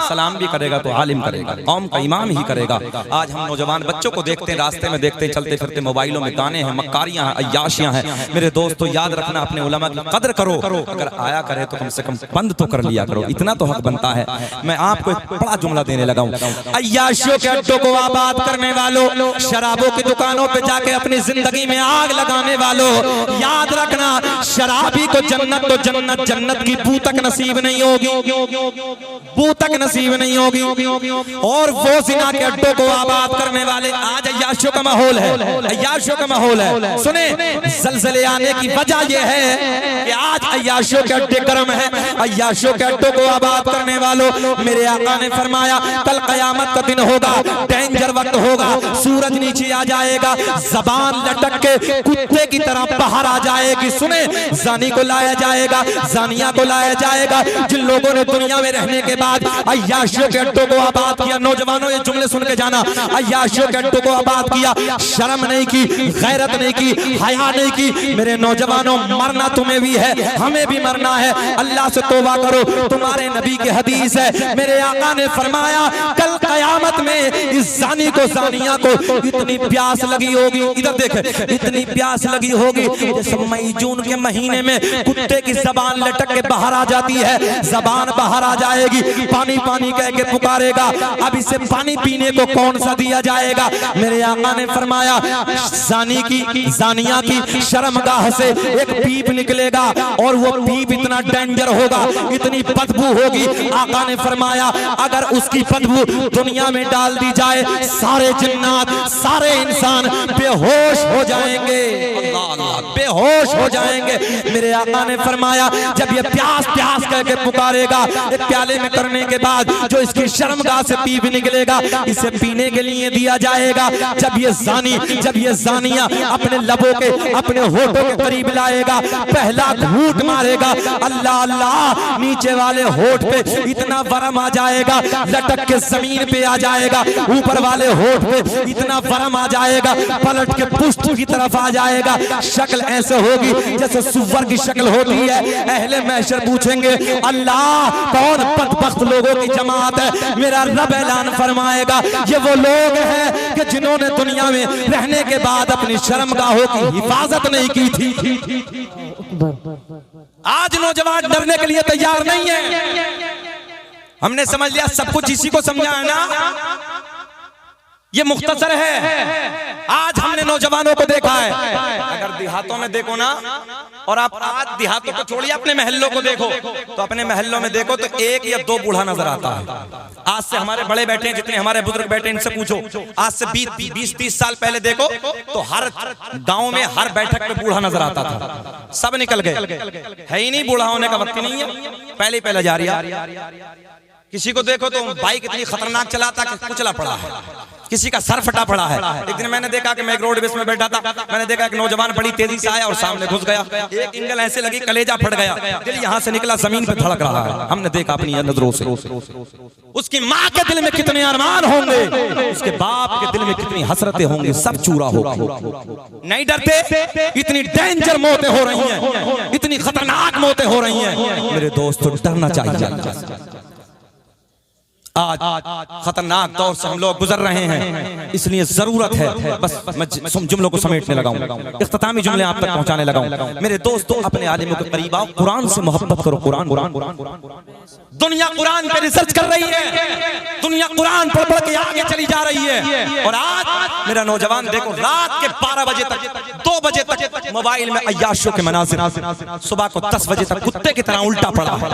सलाम भी करेगा तो आलिम करेगा, कौम का इमाम ही करेगा। आज हम नौजवान बच्चों को देखते हैं, रास्ते में देखते हैं, चलते फिरते मोबाइलों में गाने हैं, मक्कारियां हैं, अय्याशियां हैं। मेरे दोस्तों याद रखना, अपने उलमा की कदर करो, अगर आया करे तो कम से कम बंद तो कर लिया करो, इतना तो हक बनता है। मैं आपको एक बड़ा जुमला देने लगा हूं, अय्याशियों के अड्डों को आबाद करने वालों, शराबों की दुकानों पे जाके अपनी जिंदगी में आग लगाने वालों, याद रखना शराबी को जन्नत तो जन्नत, जन्नत की बू तक नसीब नहीं होगी, बू तक नसीब नहीं होगी। और वो जिना के अड्डों को आबाद करने वाले, आज अय्याशों का माहौल है, अय्याशों का माहौल है। सुने, ज़लज़ले आने की वजह यह है कि आज अय्याशों के अड्डे गर्म है। अय्याशों के अड्डों को आबाद करने वालों, मेरे आका ने फरमाया कल क़यामत का दिन होगा, डेंजर वक्त होगा, सूरज नीचे आ जाएगा, जबान लटक के कुत्ते की तरह बाहर आ जाएगी। सुने, जानी को लाया जाएगा, जानिया को लाया जाएगा, जिन लोगों ने दुनिया में रहने के बाद अय्याशों के अड्डों को आबाद किया। नौजवानों ये जुमले सुन के जाना, अय्याशों के अड्डों को आबाद किया, शर्म नहीं की, गैरत नहीं की, हया नहीं की। मेरे नौजवानों, मरना तुम्हें भी है, हमें भी मरना है, अल्लाह से तौबा करो। तुम्हारे नबी की हदीस है, मेरे आका ने फरमाया कल क़यामत में इस जानी को, जानिया को इतनी प्यास लगी होगी, इधर देख, इतनी प्यास लगी होगी जैसे मई जून के महीने में कुत्ते की जबान लटक के बाहर आ जाती है, जबान बाहर आ जाएगी, पानी पानी कह के पुकारेगा। अब इसे पानी पीने को कौन सा दिया जाएगा? मेरे आका ने फरमाया जानी की, जानिया की शर्मगाह से एक पीप निकलेगा और वो पीप इतना डेंजर होगा, इतनी बदबू होगी। आका ने फरमाया अगर उसकी बदबू दुनिया में डाल दी जाए, सारे जिन्नात, सारे इंसान बेहोश हो जाएंगे, बेहोश हो जाएंगे। मेरे आका ने फरमाया जब ये प्यास प्यास कह के पुकारेगा, एक प्याले में करने के बाद जो इसकी शर्मगाह से पीप निकलेगा, इसे पीने के लिए दिया जाएगा। जब ये जानी, जब ये जानिया अपने लबों के, अपने होठों के करीब लाएगा, पहला घूंट मारेगा, अल्लाह अल्लाह, नीचे वाले होठ पे इतना वरम आ जाएगा, लटक के जमीन पे आ जाएगा, ऊपर वाले होठ पे इतना वरम आ जाएगा, पलट के पुष्ट की तरफ आ जाएगा। शक्ल ऐसे होगी जैसे सुअर की शक्ल होती है। अहले महशर पूछेंगे अल्लाह कौन बदबख्त लोगों की जमात है? मेरा रब ऐलान फरमाएगा ये वो लोग हैं कि जिन्होंने दुनिया में रहने के बाद अपनी शर्मगाहों की हिफाजत नहीं की थी। आज नौजवान डरने के लिए तैयार नहीं है। हमने समझ लिया सब कुछ इसी को समझा है ना, ये मुख्तसर है। आज हमने नौजवानों को देखा है, अगर देहातों में देखो ना, और आप आज देहातों को छोड़िए अपने महल्लों को देखो, तो अपने महल्लों में देखो तो एक या दो बूढ़ा नजर आता है। आज से हमारे बड़े बैठे हैं, जितने हमारे बुजुर्ग बैठे हैं, इनसे पूछो, आज से 20-30 साल पहले देखो तो हर गांव में हर बैठक पे बूढ़ा नजर आता था। सब निकल गए, है ही नहीं, बूढ़ा होने का वक्त ही नहीं है, पहले ही पहले जा रही है। किसी को देखो तो बाइक इतनी खतरनाक चलाता कि कुचला पड़ा है, किसी का सर फटा पड़ा है। एक दिन मैंने देखा कि मैं एक रोड बेस में बैठा था, मैंने देखा एक नौजवान बड़ी तेजी से आया और सामने घुस गया, एक इंगल ऐसे लगी, कलेजा फट गया, दिल यहाँ से निकला, जमीन पे धड़क रहा है। हमने देखा अपनी नजरों से। उसकी माँ के दिल में कितने अरमान होंगे, उसके बाप के दिल में कितनी हसरतें होंगी, सब चूरा होगा। नहीं डरते, इतनी डेंजर मौतें हो रही हैं, इतनी खतरनाक मौतें हो रही हैं। मेरे दोस्तों डरना चाहिए। आज खतरनाक दौर से हम लोग गुजर रहे हैं, इसलिए जरूरत है, बस मैं जुमलों को समेटने लगा हूं, इख्तितामी जुमले आप तक पहुंचाने लगा हूं। मेरे दोस्तों अपने आलिमों के करीब आओ, कुरान से मोहब्बत करो। कुरान, दुनिया कुरान पे रिसर्च कर रही है, दुनिया कुरान पढ़ पढ़ के आगे चली जा रही है। और आज मेरा नौजवान देखो, रात के 12 बजे तक, 2 बजे तक मोबाइल में अय्याशों के मनाज़िर, सुबह को 10 बजे तक कुत्ते की तरह उल्टा पड़ा है।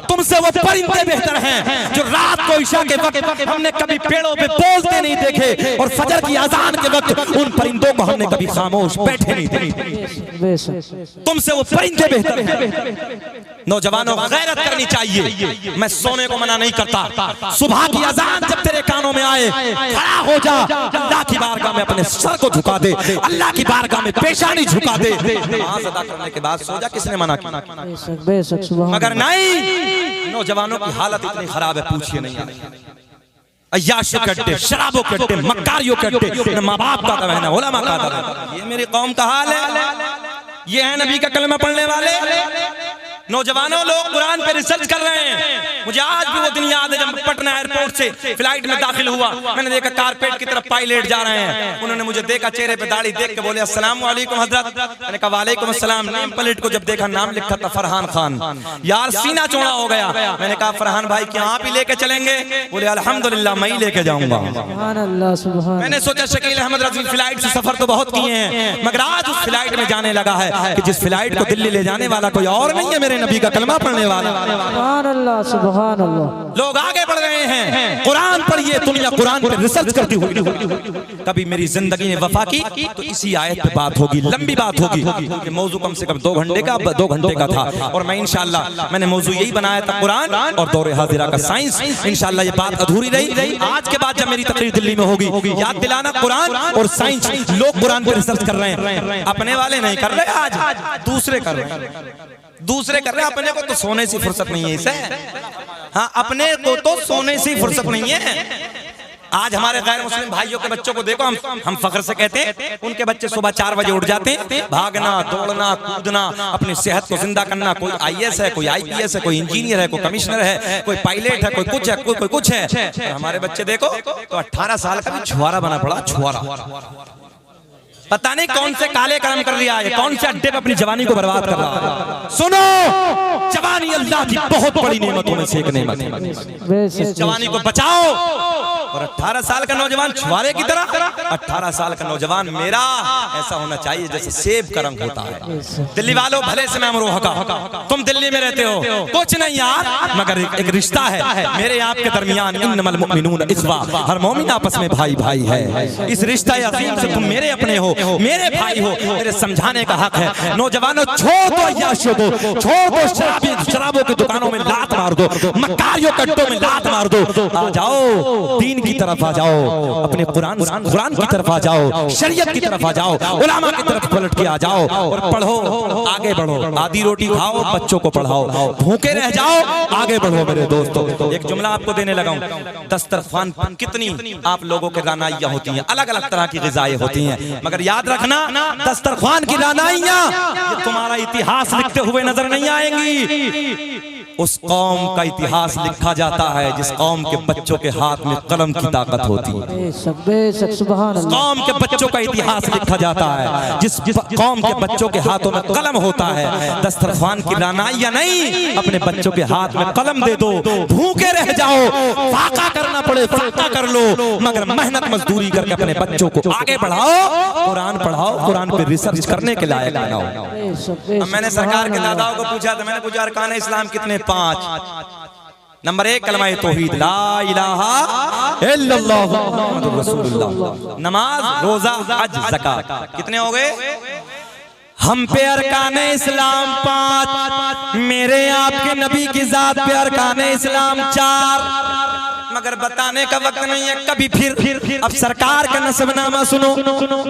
तुमसे वो परिंदे बेहतर हैं जो रात को ईशा के वक्त हमने कभी पेड़ों पे बोलते नहीं देखे, और फजर की अजान के वक्त उन परिंदों को हमने कभी खामोश बैठे नहीं देखे। तुमसे वो परिंदे बेहतर हैं। नौजवानों गैरत करनी चाहिए। मैं सोने को मना नहीं करता, सुबह की अजान जब तेरे कानों में आए, खड़ा हो जा, अल्लाह की बारगाह में अपने सर को झुका दे, अल्लाह की बारगाह में पेशानी झुका दे, नमाज अदा करने के बाद सो जा। किसने मना किया? मगर नहीं, नौजवानों की हालत इतनी खराब है, पूछिए नहीं। अय्याशों के अड्डे, शराबों के अड्डे, मक्कारियों के अड्डे, न माँ बाप का दवा है, न उलमा का दवा है। ये मेरी कौम का हाल है, ये है नबी का कलमा पढ़ने वाले, नौजवानों लोग कुरान पे रिसर्च कर रहे हैं। मुझे आज भी वो दिन याद है जब पटना एयरपोर्ट से फ्लाइट में दाखिल हुआ, मैंने देखा कारपेट की तरफ पायलट जा रहे हैं। उन्होंने मुझे देखा, चेहरे पे दाढ़ी देख के बोले अस्सलाम वालेकुम हजरत। मैंने कहा वालेकुम अस्सलाम। नेम प्लेट को जब देखा नाम लिखा था फरहान खान, यार सीना चौड़ा हो गया। मैंने कहा फरहान भाई क्या आप ही लेके चलेंगे? बोले अल्हम्दुलिल्लाह मैं ही लेके जाऊंगा। मैंने सोचा शकील अहमद रज़वी फ्लाइट से सफर तो बहुत किए हैं, मगर आज उस फ्लाइट में जाने लगा है कि जिस फ्लाइट को दिल्ली ले जाने वाला कोई और नहीं है, मेरे नबी का कलमा पढ़ने वाला। सुभान अल्लाह, सुभान अल्लाह। लोग आगे बढ़ रहे हैं, कुरान पढ़िए, दुनिया कुरान पर रिसर्च करती हुई। कभी मेरी जिंदगी में वफा की तो इसी आयत पे बात होगी, लंबी बात होगी। कि मौजू कम से कम 2 घंटे का था, और मैं इंशाल्लाह मैंने मौजू यही बनाया था कुरान और दौरे हाजिरा का साइंस। इंशाल्लाह ये बात अधूरी रही। आज के बाद जब मेरी तकरीर दिल्ली में होगी, याद दिलाना कुरान और साइंस। लोग कुरान पर रिसर्च कर रहे हैं, अपने वाले नहीं कर रहे, आज दूसरे कर रहे हैं। दूसरे कर रहे हैं, अपने को तो सोने से फुर्सत नहीं है इसे। हाँ, अपने को तो सोने से फुर्सत नहीं है। आज हमारे गैर मुस्लिम भाइयों के बच्चों को देखो, हम फख्र से कहते हैं उनके बच्चे सुबह 4 बजे उठ जाते हैं, भागना दौड़ना कूदना, अपनी सेहत को जिंदा करना। कोई IAS है, कोई IPS है, कोई इंजीनियर है, कोई कमिश्नर है, कोई पायलट है, कोई कुछ है, कोई कुछ है। और हमारे बच्चे देखो तो 18 साल का भी छुआरा बना पड़ा, छुआरा। पता नहीं कौन से काले कर्म कर लिया है, कौन से अड्डे पे अपनी जवानी को बर्बाद कर रहा है। सुनो, जवानी अल्लाह की बहुत बड़ी नेमतों में से एक नेमत है। इस जवानी को बचाओ। और 18 साल का नौजवान छुआरे की तरह, 18 साल का नौजवान मेरा ऐसा होना चाहिए जैसे सेब का रंग होता है। दिल्ली वालों, भले से मैं अमरोहा का, तुम दिल्ली में रहते हो, कुछ नहीं यार, मगर एक रिश्ता है मेरे आपके दरमियान। इन्नमल मुमिनून इख्वा, हर मोमिन आपस में भाई भाई है। इस रिश्ता अज़ीम से तुम मेरे अपने हो, मेरे भाई हो, मेरे समझाने का हक है। नौजवानों छोड़ दो अय्याशियों को, छोड़ दो शराबों की दुकानों में लात मार दो, मक्कारियों कट्टों में लात मार दो। आ जाओ दीन की तरफ आ जाओ, अपने कुरान की तरफ आ जाओ, शरीयत की तरफ आ जाओ, उलामा की तरफ पलट के आ जाओ और पढ़ो, आगे बढ़ो। आधी रोटी खाओ, बच्चों को पढ़ाओ, भूखे रह जाओ, आगे बढ़ो मेरे दोस्तों। एक जुमला आपको देने लगा हूं, दस्तरखान पर कितनी आप लोगों के रानाइयां होती हैं, अलग अलग तरह की ग़िज़ाएं होती हैं, मगर याद रखना दस्तरखान की रानाइयां ये तुम्हारा इतिहास लिखते हुए नजर नहीं आएंगी। उस कौम का इतिहास लिखा जाता है जिस कौम के बच्चों के हाथ में कलम की ताकत होती है। उस कौम के बच्चों का इतिहास लिखा जाता है जिस कौम के बच्चों के हाथों में कलम होता है। दस्तरखान की रानाइयां नहीं, अपने बच्चों के हाथ में कलम दे दो, भूखे रह जाओ, फाका करना पड़े फाका कर लो, मगर मेहनत मजदूरी करके अपने बच्चों को आगे बढ़ाओ, कुरान पढ़ाओ, कुरान पे रिसर्च करने के लायक बनाओ। मैंने सरकार के दादाओं को पूछा था, मैंने पूछा अरकान इस्लाम कितने? 5। नंबर 1 कलमा तौहीद, ला इलाहा इल्लल्लाह मुहम्मदुर रसूलुल्लाह। नमाज, रोजा, हज, ज़कात, कितने हो गए? हम पे अरकान इस्लाम 5, मेरे आपके नबी की जात पे अरकान इस्लाम 4, मगर बताने का वक्त नहीं है। कभी फिर अब सरकार का नस्बनामा सुनो।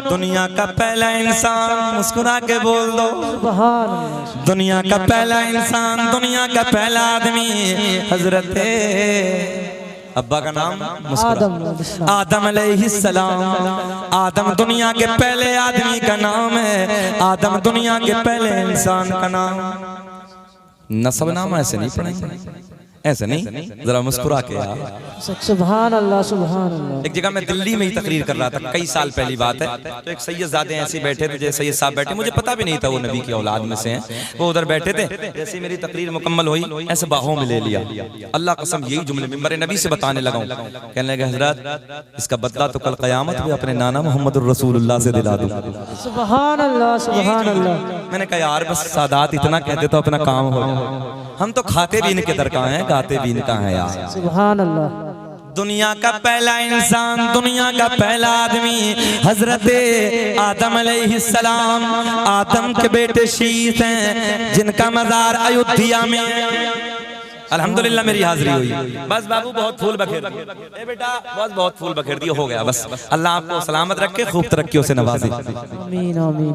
दुनिया का पहला इंसान, मुस्कुरा के बोल दो, दुनिया का पहला इंसान, दुनिया का पहला आदमी हजरत अब्बा का नाम आदम अलैहिस्सलाम। आदम दुनिया के पहले आदमी का नाम है, आदम दुनिया के पहले इंसान का नाम। नस्बनामा ऐसे नहीं पढ़ेंगे, ऐसे नहीं, जरा मुस्कुरा के यार। सुभान अल्लाह, सुभान अल्लाह। एक जगह मैं दिल्ली में ही तकरीर कर रहा था, कई साल पहली बात है, तो एक सैयदजादे ऐसे बैठे थे, जैसे सैयद साहब बैठे, मुझे पता भी नहीं था वो नबी की औलाद में से हैं। वो उधर बैठे थे, जैसे मेरी तकरीर मुकम्मल हुई ऐसे बाहों में ले लिया। अल्लाह कसम यही जुमले मिंबर नबी से बताने लगा हूं। कहने लगे हजरत इसका बदला तो कल क़यामत में अपने नाना मोहम्मद रसूलुल्लाह से दिला दूं। सुभान अल्लाह, सुभान अल्लाह। मैंने कहा यार बस सादात इतना कहते तो अपना काम हो, हम तो खाते भी इनके दर का हैं, गाते भी इनका है यार। सुभान अल्लाह। दुनिया का पहला इंसान, दुनिया का पहला आदमी हजरत आदम अलैहिस्सलाम। आदम के बेटे शीश हैं जिनका मज़ार अयोध्या में। अल्हम्दुलिल्लाह मेरी हाजिरी हुई। बस बाबू बहुत फूल बखेर दिए, बेटा बस बहुत फूल बखेर दिए, हो गया बस। अल्लाह आपको सलामत रखे, खूब तरक्कियों से नवाजे। आमीन आमीन।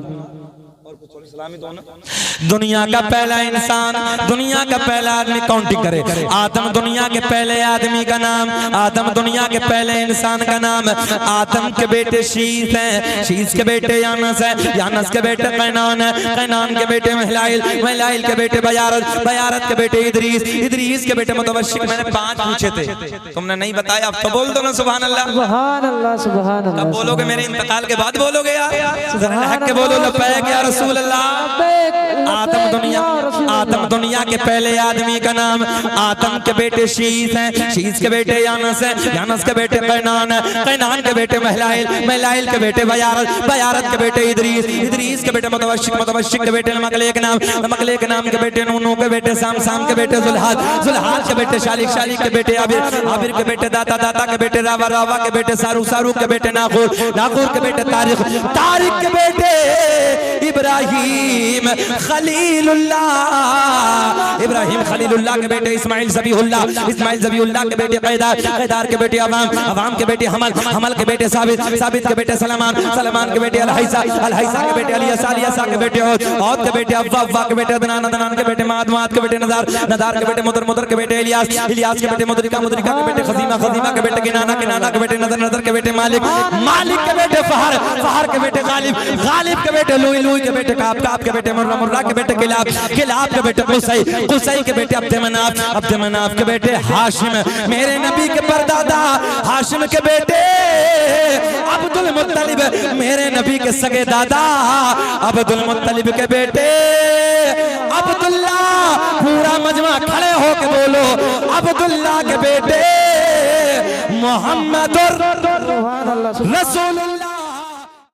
दुनिया का पहला इंसान, दुनिया का पहला आदमी काउंटिंग करे। आदम दुनिया के पहले आदमी का नाम, आदम दुनिया के पहले इंसान का नाम। आदम के बेटे शीस हैं, शीस के बेटे यानस है, यानस के बेटे कैनान है, कैनान के बेटे महलाइल, महलाइल के बेटे बयारत, बयारत के बेटे इदरीस, इदरीस के बेटे मुतवशिक। मैंने 5 पूछे थे, तुमने नहीं बताया, अब तो बोल दो ना सुभान अल्लाह। सुभान अल्लाह सुभान अल्लाह। अब बोलोगे मेरे इंतकाल के बाद बोलोगे यार, हक के बोलो लब्बैक या रसूल अल्लाह। आदम दुनिया के पहले आदमी का नाम। आदम के बेटे शीस हैं, शीस के बेटे यानस हैं, यानस के बेटे कैनान है, कैनान के बेटे महलाइल, महलाइल के बेटे बयारत, बयारत के बेटे इदरीस, इदरीस के बेटे मुतवशिक, मुतवशिक के बेटे मकलेक नाम, मकलेक नाम के बेटे नूनू के बेटे साम, साम के बेटे जुल्हाद, जुल्हाद के बेटे शालिक, शालिक के बेटे आबिर, आबिर के बेटे दाता, दाता के बेटे रावा, रावा के बेटे सारू, सारू के बेटे नागुर, नागुर के बेटे तारिक, तारिक के बेटे इब्राहिम खलीलुल्लाह, इब्राहिम खलीलुल्लाह के बेटे इस्माइल ज़बीहुल्लाह, इस्माइल ज़बीहुल्लाह के बेटे कैदार, कैदार के बेटे अवाम, अवाम के बेटे हमल, हमल के बेटे साबित, साबित के बेटे सलमान, सलमान के बेटे अलहैसा, अलहैसा के बेटे अलियसा, अलियसा के बेटे औद के बेटे अव्वा, अव्वा के बेटे अदनान, अदनान के बेटे माद, माद के बेटे नज़ार, नज़ार के बेटे मुदर, मुदर के बेटे इलियास, इलियास के बेटे मुदरिका, मुदरिका के बेटे खजीमा, खजीमा के बेटे किनाना, किनाना के बेटे नज़र, नज़र के बेटे मालिक, मालिक के बेटे फहर, फहर के बेटे गालिब, गालिब के बेटे लुई, लुई के बेटे काब, काब के बेटे मुर्रा, मुर्रा के बेटे किलाब, किलाब के बेटे कुसै, कुसै के बेटे अब्द मनाफ, अब्द मनाफ के बेटे हाशिम, मेरे नबी के परदादा हाशिम के बेटे अब्दुल मुत्तलिब, मेरे नबी के सगे दादा अब्दुल मुत्तलिब के बेटे अब्दुल्ला। पूरा मजमा खड़े होके बोलो, अब्दुल्ला के बेटे मोहम्मद रसूलुल्लाह।